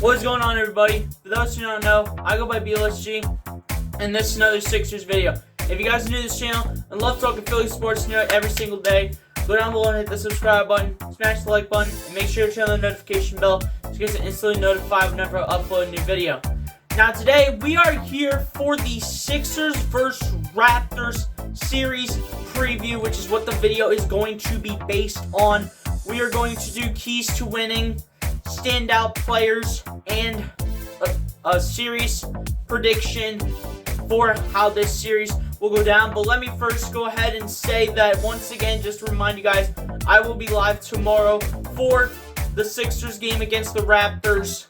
What is going on, everybody? For those who don't know, I go by BLSG, and this is another Sixers video. If you guys are new to this channel and love talking Philly sports every single day, go down below and hit the subscribe button, smash the like button, and make sure to turn on the notification bell so you guys are instantly notified whenever I upload a new video. Now today, we are here for the Sixers vs. Raptors series preview, which is what the video is going to be based on. We are going to do keys to winning, standout players, and a series prediction for how this series will go down. But let me first go ahead and say that once again, just to remind you guys, I will be live tomorrow for the Sixers game against the Raptors.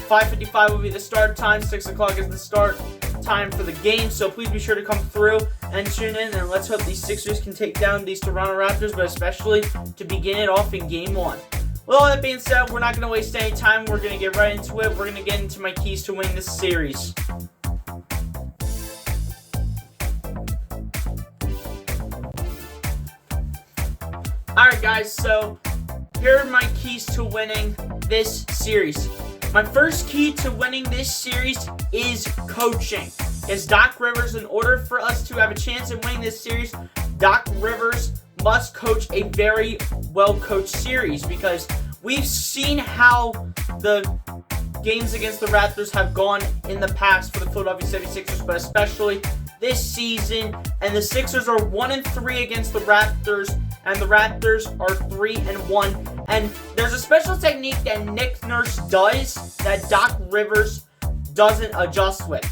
5:55 will be the start time, 6 o'clock is the start time for the game, so please be sure to come through and tune in, and let's hope these Sixers can take down these Toronto Raptors, but especially to begin it off in game 1. With all that being said, we're not going to waste any time. We're going to get right into it. We're going to get into my keys to winning this series. Alright guys, so here are my keys to winning this series. My first key to winning this series is coaching. As Doc Rivers, in order for us to have a chance at winning this series, Doc Rivers must coach a very well-coached series, because we've seen how the games against the Raptors have gone in the past for the Philadelphia 76ers, but especially this season. And the Sixers are 1-3 against the Raptors, and the Raptors are 3-1. And there's a special technique that Nick Nurse does that Doc Rivers doesn't adjust with.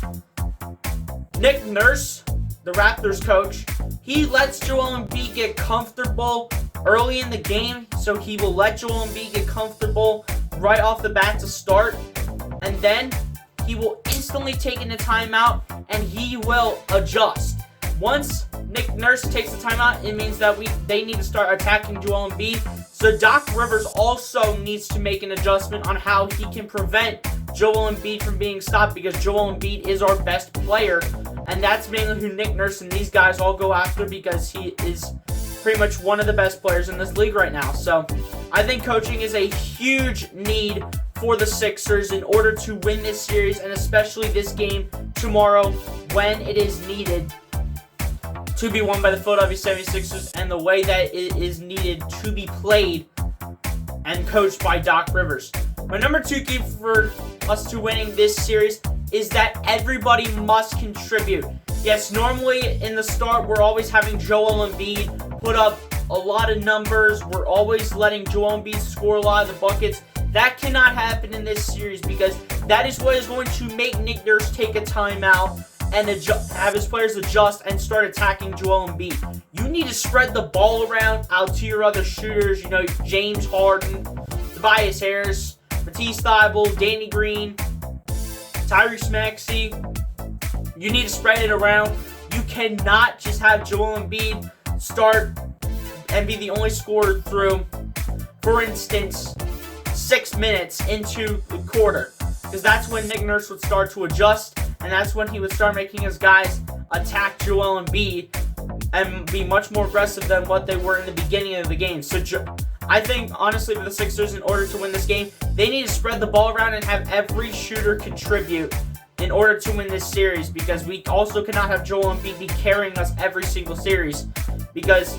Nick Nurse, the Raptors coach, he lets Joel Embiid get comfortable early in the game, so he will let Joel Embiid get comfortable right off the bat to start, and then he will instantly take in a timeout and he will adjust. Once Nick Nurse takes the timeout, it means that they need to start attacking Joel Embiid. So Doc Rivers also needs to make an adjustment on how he can prevent Joel Embiid from being stopped, because Joel Embiid is our best player, and that's mainly who Nick Nurse and these guys all go after, because he is pretty much one of the best players in this league right now. So I think coaching is a huge need for the Sixers in order to win this series, and especially this game tomorrow when it is needed to be won by the Philadelphia 76ers, and the way that it is needed to be played and coached by Doc Rivers. My number 2 key for us to winning this series is that everybody must contribute. Yes, normally in the start, we're always having Joel Embiid put up a lot of numbers. We're always letting Joel Embiid score a lot of the buckets. That cannot happen in this series, because that is what is going to make Nick Nurse take a timeout and have his players adjust and start attacking Joel Embiid. You need to spread the ball around out to your other shooters, you know, James Harden, Tobias Harris, Matisse Thybulle, Danny Green, Tyrese Maxi. You need to spread it around. You cannot just have Joel Embiid start and be the only scorer through, for instance, 6 minutes into the quarter, because that's when Nick Nurse would start to adjust, and that's when he would start making his guys attack Joel Embiid and be much more aggressive than what they were in the beginning of the game. So I think, honestly, for the Sixers, in order to win this game, they need to spread the ball around and have every shooter contribute in order to win this series, because we also cannot have Joel Embiid be carrying us every single series, because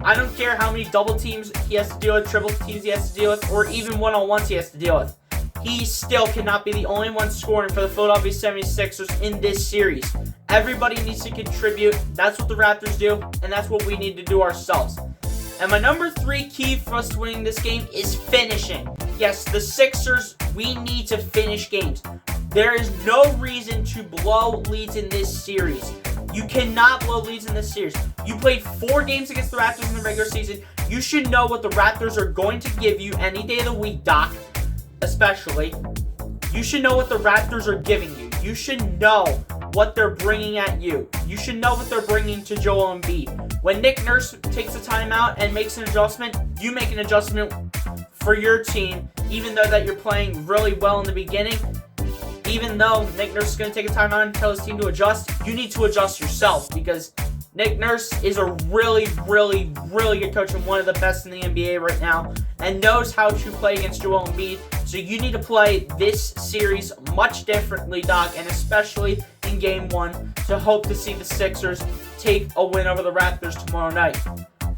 I don't care how many double teams he has to deal with, triple teams he has to deal with, or even one-on-ones he has to deal with. He still cannot be the only one scoring for the Philadelphia 76ers in this series. Everybody needs to contribute. That's what the Raptors do, and that's what we need to do ourselves. And my number 3 key for us winning this game is finishing. Yes, the Sixers, we need to finish games. There is no reason to blow leads in this series. You cannot blow leads in this series. You played 4 games against the Raptors in the regular season. You should know what the Raptors are going to give you any day of the week, Doc, especially. You should know what the Raptors are giving you. You should know what they're bringing at you. You should know what they're bringing to Joel Embiid. When Nick Nurse takes a timeout and makes an adjustment, you make an adjustment for your team, even though that you're playing really well in the beginning. Even though Nick Nurse is going to take a timeout and tell his team to adjust, you need to adjust yourself, because Nick Nurse is a really, really, really good coach and one of the best in the NBA right now and knows how to play against Joel Embiid. So you need to play this series much differently, Doc, and especially in Game 1 to hope to see the Sixers take a win over the Raptors tomorrow night.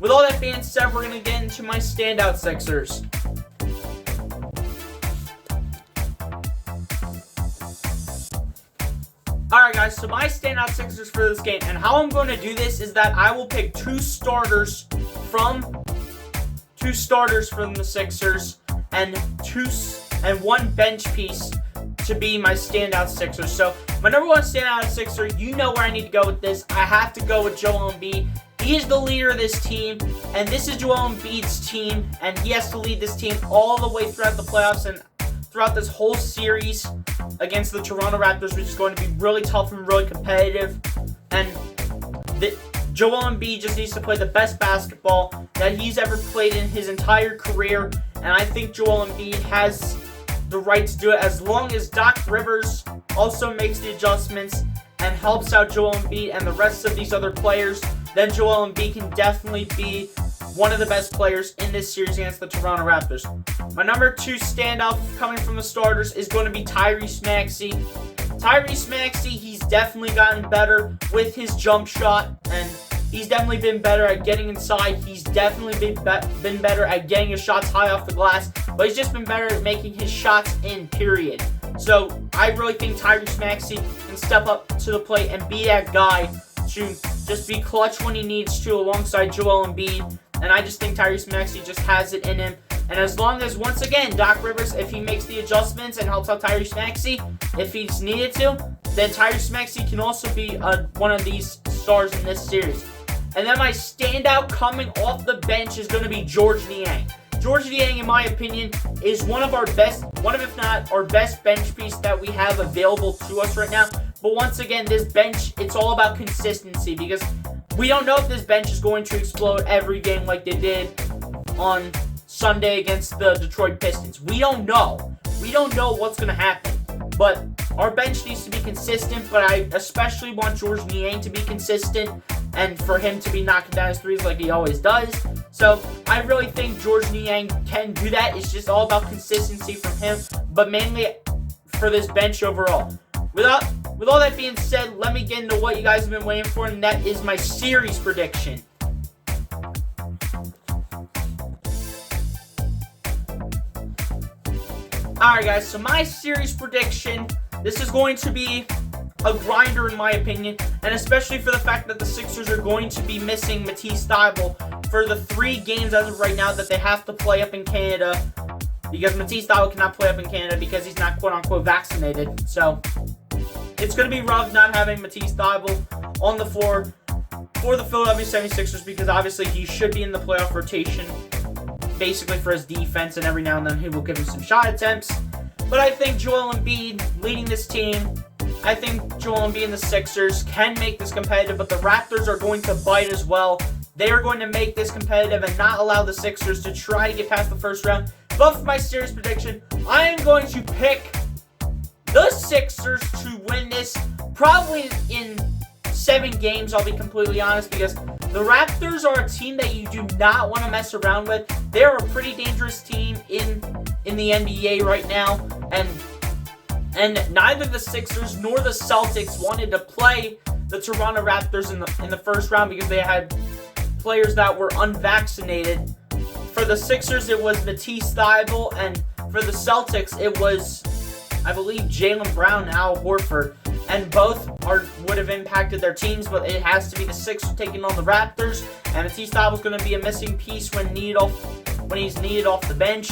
With all that being said, we're going to get into my Standout Sixers. Alright guys, so my Standout Sixers for this game, and how I'm going to do this is that I will pick two starters from the Sixers and one bench piece to be my Standout Sixers. So my number one Standout Sixer, you know where I need to go with this. I have to go with Joel Embiid. He is the leader of this team, and this is Joel Embiid's team, and he has to lead this team all the way throughout the playoffs and throughout this whole series against the Toronto Raptors, which is going to be really tough and really competitive. And Joel Embiid just needs to play the best basketball that he's ever played in his entire career, and I think Joel Embiid has the right to do it as long as Doc Rivers also makes the adjustments and helps out Joel Embiid and the rest of these other players. Then Joel Embiid can definitely be one of the best players in this series against the Toronto Raptors. My number 2 standout coming from the starters is going to be Tyrese Maxi. Tyrese Maxi, he's definitely gotten better with his jump shot, and he's definitely been better at getting inside. He's definitely been better at getting his shots high off the glass, but he's just been better at making his shots in, period. So I really think Tyrese Maxi can step up to the plate and be that guy to just be clutch when he needs to alongside Joel Embiid. And I just think Tyrese Maxi just has it in him. And as long as, once again, Doc Rivers, if he makes the adjustments and helps out Tyrese Maxi, if he's needed to, then Tyrese Maxi can also be one of these stars in this series. And then my standout coming off the bench is going to be Georges Niang. Georges Niang, in my opinion, is one of if not our best bench piece that we have available to us right now. But once again, this bench, it's all about consistency because we don't know if this bench is going to explode every game like they did on Sunday against the Detroit Pistons. We don't know. We don't know what's going to happen. But our bench needs to be consistent, but I especially want Georges Niang to be consistent and for him to be knocking down his threes like he always does. So I really think Georges Niang can do that. It's just all about consistency from him, but mainly for this bench overall. With all that being said, let me get into what you guys have been waiting for, and that is my series prediction. Alright guys, so my series prediction, this is going to be a grinder in my opinion, and especially for the fact that the Sixers are going to be missing Matisse Thybulle for the 3 games as of right now that they have to play up in Canada, because Matisse Thybulle cannot play up in Canada because he's not quote-unquote vaccinated. So it's going to be rough not having Matisse Thybulle on the floor for the Philadelphia 76ers because obviously he should be in the playoff rotation basically for his defense, and every now and then he will give him some shot attempts. But I think Joel Embiid leading this team, I think Joel Embiid and the Sixers can make this competitive, but the Raptors are going to bite as well. They are going to make this competitive and not allow the Sixers to try to get past the first round. But for my series prediction, I am going to pick the Sixers to win this probably in 7 games, I'll be completely honest, because the Raptors are a team that you do not want to mess around with. They're a pretty dangerous team in the NBA right now, and neither the Sixers nor the Celtics wanted to play the Toronto Raptors in the first round because they had players that were unvaccinated. For the Sixers, it was Matisse Thybulle, and for the Celtics, it was, I believe, Jaylen Brown and Al Horford. And both would have impacted their teams, but it has to be the Sixers taking on the Raptors. And Matisse Thybulle is going to be a missing piece when he's needed off the bench.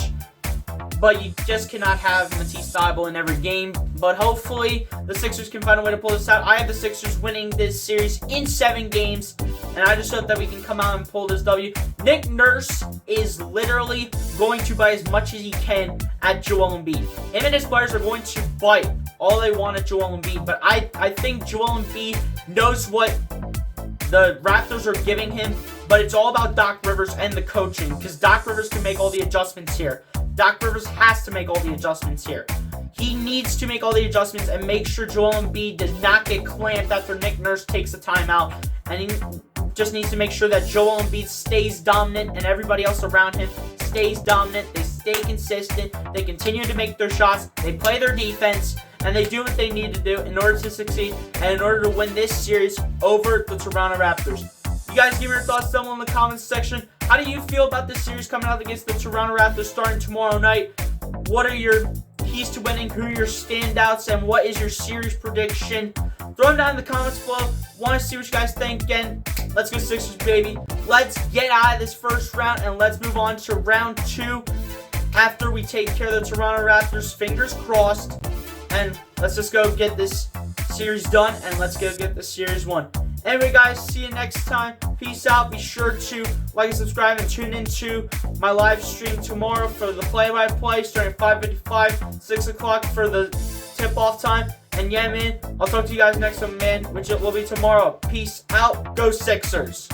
But you just cannot have Matisse Thybulle in every game. But hopefully, the Sixers can find a way to pull this out. I have the Sixers winning this series in 7 games. And I just hope that we can come out and pull this W. Nick Nurse is literally going to bite as much as he can at Joel Embiid. Him and his players are going to bite all they want at Joel Embiid. But I think Joel Embiid knows what the Raptors are giving him. But it's all about Doc Rivers and the coaching, because Doc Rivers can make all the adjustments here. Doc Rivers has to make all the adjustments here. He needs to make all the adjustments and make sure Joel Embiid does not get clamped after Nick Nurse takes a timeout. And just needs to make sure that Joel Embiid stays dominant and everybody else around him stays dominant. They stay consistent. They continue to make their shots. They play their defense. And they do what they need to do in order to succeed and in order to win this series over the Toronto Raptors. You guys give me your thoughts down below in the comments section. How do you feel about this series coming out against the Toronto Raptors starting tomorrow night? What are your keys to winning? Who are your standouts? And what is your series prediction? Throw them down in the comments below. Want to see what you guys think. Again, let's go Sixers, baby. Let's get out of this first round and let's move on to round 2 after we take care of the Toronto Raptors. Fingers crossed. And let's just go get this series done and let's go get the series won. Anyway, guys, see you next time. Peace out. Be sure to like and subscribe and tune into my live stream tomorrow for the play-by-play starting at 5:55, 6 o'clock for the tip-off time. And yeah, man, I'll talk to you guys next time, man, which it will be tomorrow. Peace out. Go Sixers.